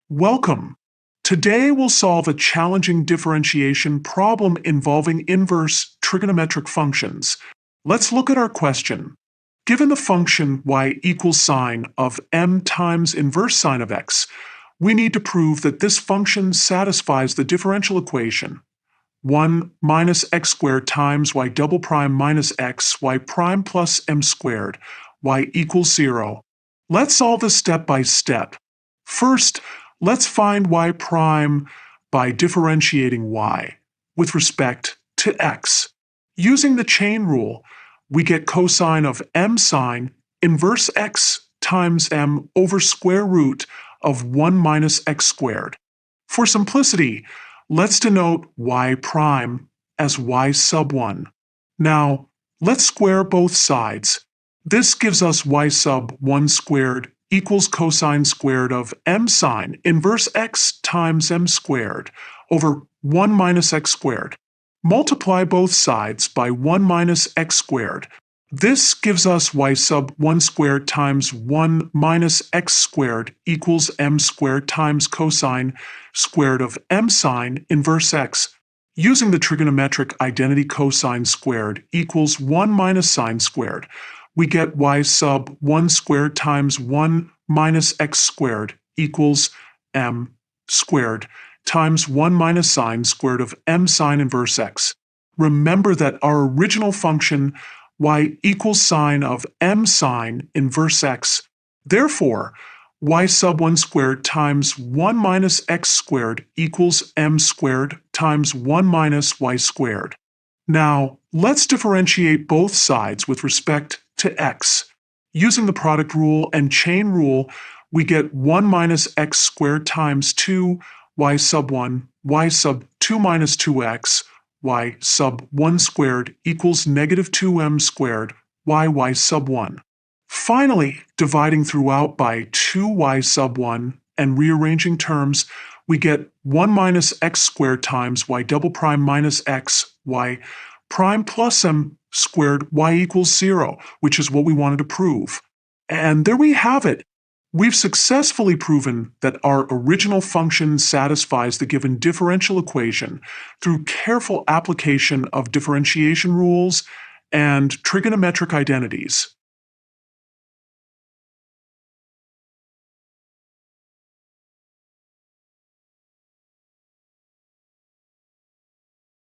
Welcome! Today we'll solve a challenging differentiation problem involving inverse trigonometric functions. Let's look at our question. Given the function y equals sine of m times inverse sine of x, we need to prove that this function satisfies the differential equation 1 minus x squared times y double prime minus x y prime plus m squared y equals 0. Let's solve this step by step. First, let's find y prime by differentiating y with respect to x. Using the chain rule, we get cosine of m sine inverse x times m over square root of 1 minus x squared. For simplicity, let's denote y prime as y sub 1. Now, let's square both sides. This gives us y sub 1 squared equals cosine squared of m sine inverse x times m squared over 1 minus x squared. Multiply both sides by 1 minus x squared. This gives us y sub 1 squared times 1 minus x squared equals m squared times cosine squared of m sine inverse x. Using the trigonometric identity cosine squared equals 1 minus sine squared, we get y sub 1 squared times 1 minus x squared equals m squared times 1 minus sine squared of m sine inverse x. Remember that our original function y equals sine of m sine inverse x. Therefore, y sub 1 squared times 1 minus x squared equals m squared times 1 minus y squared. Now, let's differentiate both sides with respect to x. Using the product rule and chain rule, we get 1 minus x squared times 2 y sub 1, y sub 2 minus 2x, y sub 1 squared equals negative 2m squared, y sub 1. Finally, dividing throughout by 2y sub 1 and rearranging terms, we get 1 minus x squared times y double prime minus x, y prime plus m squared, y equals 0, which is what we wanted to prove. And there we have it. We've successfully proven that our original function satisfies the given differential equation through careful application of differentiation rules and trigonometric identities.